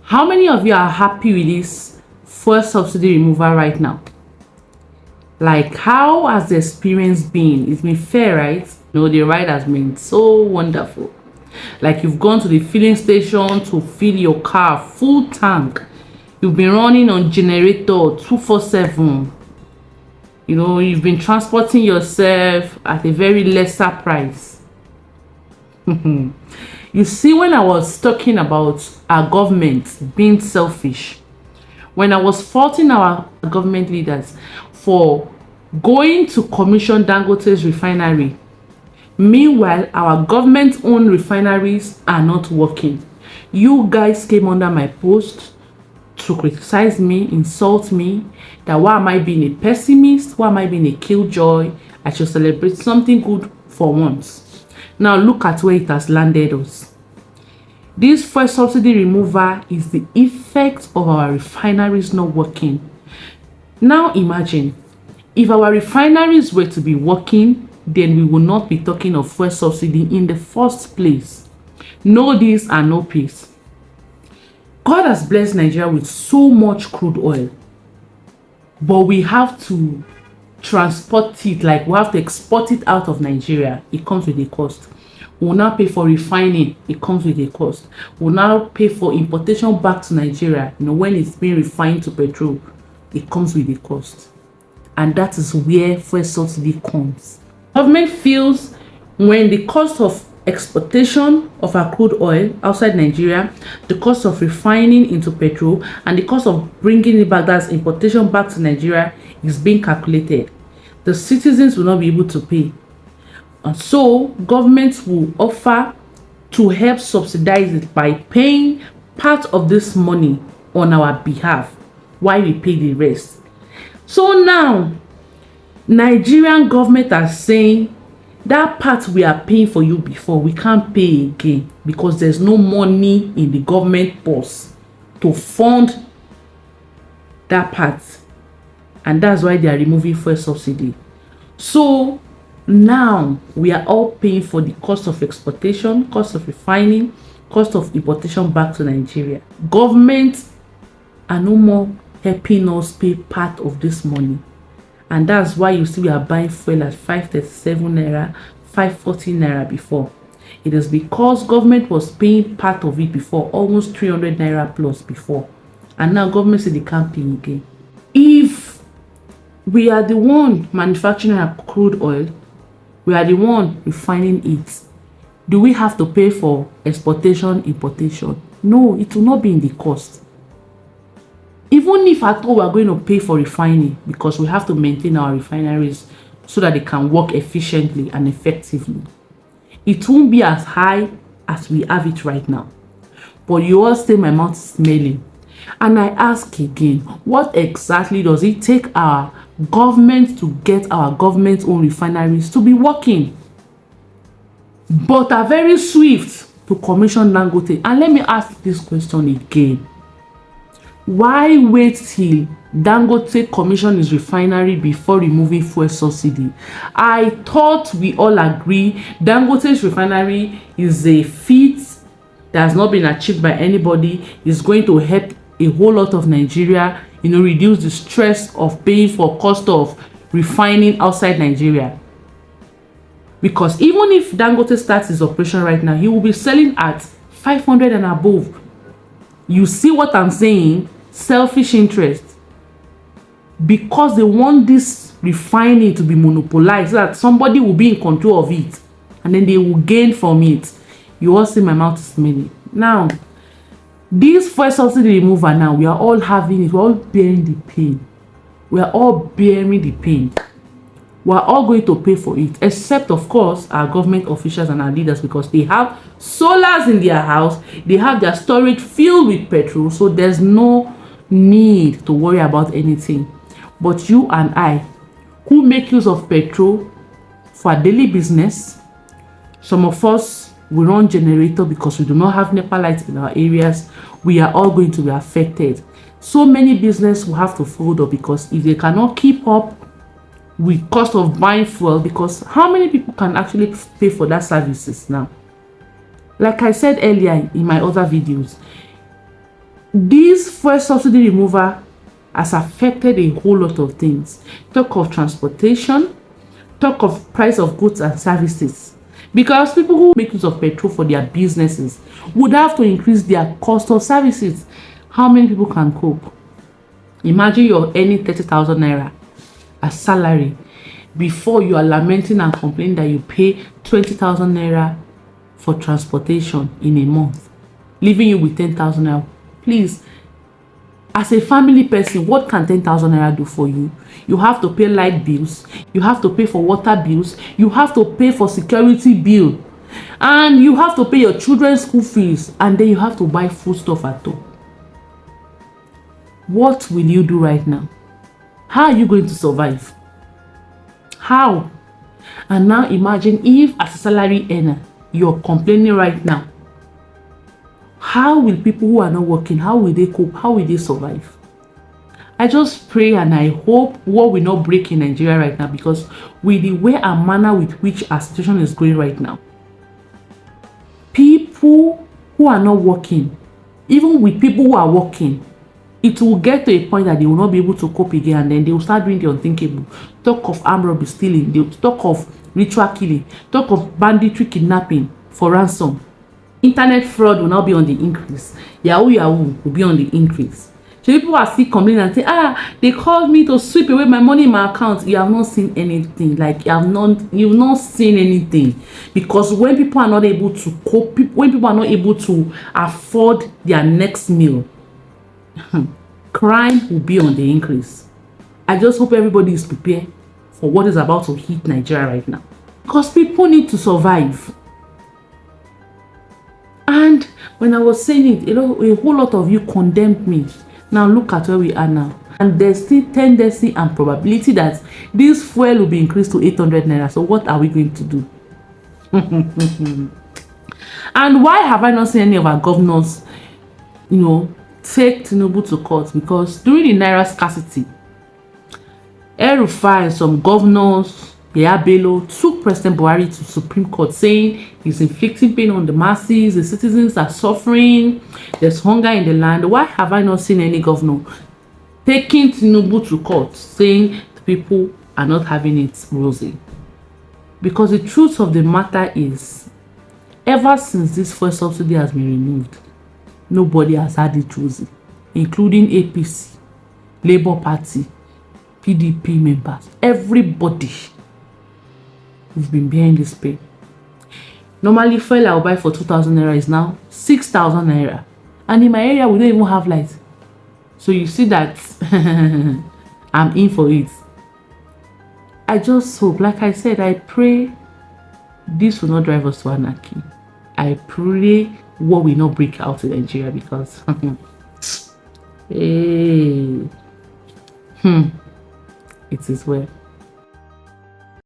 How many of you are happy with this fuel subsidy removal right now? Like, how has the experience been? It's been fair, right? No, the ride has been so wonderful. Like, you've gone to the filling station to fill your car full tank. You've been running on generator 247. You know, you've been transporting yourself at a very lesser price. You see, when I was talking about our government being selfish, when I was faulting our government leaders for going to commission Dangote's refinery, meanwhile our government-owned refineries are not working, you guys came under my post to criticize me, insult me, that why am I being a pessimist, why am I being a killjoy, I should celebrate something good for once. Now look at where it has landed us. This fuel subsidy removal is the effect of our refineries not working. Now imagine, if our refineries were to be working, then we will not be talking of fuel subsidy in the first place. No this and no peace. God has blessed Nigeria with so much crude oil, but we have to transport it, like we have to export it out of Nigeria. It comes with a cost. We'll now pay for refining. It comes with a cost. We'll now pay for importation back to Nigeria. You know, when it's being refined to petrol, it comes with a cost. And that is where fuel subsidy comes. Government feels when the cost of exportation of our crude oil outside Nigeria, the cost of refining into petrol, and the cost of bringing it back, that's importation back to Nigeria, is being calculated, the citizens will not be able to pay. And so governments will offer to help subsidize it by paying part of this money on our behalf while we pay the rest. So now Nigerian government are saying that part we are paying for you before, we can't pay again because there's no money in the government purse to fund that part, and that's why they are removing fuel subsidy. So now we are all paying for the cost of exportation, cost of refining, cost of importation back to Nigeria. Government are no more helping us pay part of this money, and that's why you see we are buying fuel at 537 naira, 540 naira before. It is because government was paying part of it before, almost 300 naira plus before, and now government said they can't pay again. If we are the one manufacturing our crude oil, we are the one refining it, do we have to pay for exportation, importation? No, it will not be in the cost. Even if at all we are going to pay for refining, because we have to maintain our refineries so that they can work efficiently and effectively, it won't be as high as we have it right now. But you all say my mouth is smelling. And I ask again, what exactly does it take our government to get our government-owned refineries to be working, but are very swift to commission Dangote? And let me ask this question again. Why wait till Dangote commission his refinery before removing fuel subsidy? I thought we all agree Dangote's refinery is a feat that has not been achieved by anybody. It's going to help a whole lot of Nigeria, you know, reduce the stress of paying for cost of refining outside Nigeria. Because even if Dangote starts his operation right now, he will be selling at 500 and above. You see what I'm saying? Selfish interest. Because they want this refining to be monopolized, so that somebody will be in control of it and then they will gain from it. You all see my mouth is smelling. Now, this fuel subsidy removal, now we are all having it, we're all bearing the pain. We are all bearing the pain. We are all going to pay for it, except of course our government officials and our leaders, because they have solars in their house, they have their storage filled with petrol, so there's no need to worry about anything. But you and I, who make use of petrol for our daily business, some of us we run generator because we do not have NEPA lights in our areas, we are all going to be affected. So many businesses will have to fold up, because if they cannot keep up with cost of buying fuel, because how many people can actually pay for that services now? Like I said earlier in my other videos, This fuel subsidy removal has affected a whole lot of things. Talk of transportation, talk of price of goods and services. Because people who make use of petrol for their businesses would have to increase their cost of services. How many people can cope? Imagine you're earning 30,000 naira as salary. Before, you are lamenting and complaining that you pay 20,000 naira for transportation in a month, leaving you with 10,000 naira. Please, as a family person, what can 10,000 naira do for you? You have to pay light bills, you have to pay for water bills, you have to pay for security bill, and you have to pay your children's school fees, and then you have to buy food stuff at home. What will you do right now? How are you going to survive? How? And now imagine if as a salary earner, you're complaining right now. How will people who are not working, how will they cope? How will they survive? I just pray and I hope war will not break in Nigeria right now, because with the way and manner with which our situation is going right now, people who are not working, even with people who are working, it will get to a point that they will not be able to cope again, and then they will start doing the unthinkable. Talk of armed robbery, stealing, they will talk of ritual killing, talk of banditry, kidnapping for ransom. Internet fraud will now be on the increase. Yahoo will be on the increase. So people are still complaining and say, they called me to sweep away my money in my account. You have not seen anything. Like you've not seen anything. Because when people are not able to cope, when people are not able to afford their next meal, crime will be on the increase. I just hope everybody is prepared for what is about to hit Nigeria right now, because people need to survive. And when I was saying it, a whole lot of you condemned me. Now look at where we are now, and there's still tendency and probability that this fuel will be increased to 800 naira. So what are we going to do? And why have I not seen any of our governors, take Tinubu to court? Because during the naira scarcity, El-Rufai and some governors, Bello, took President Buhari to Supreme Court, saying he's inflicting pain on the masses, the citizens are suffering, there's hunger in the land. Why have I not seen any governor taking Tinubu to court, saying the people are not having it rosy? Because the truth of the matter is, ever since this fuel subsidy has been removed, nobody has had it rosy, including APC, Labour Party, PDP members. Everybody has been bearing this pain. Normally, fuel I'll buy for 2,000 naira is now 6,000 naira. And in my area, we don't even have light. So you see that I'm in for it. I just hope, like I said, I pray this will not drive us to anarchy. I pray war will not break out in Nigeria, because it is well.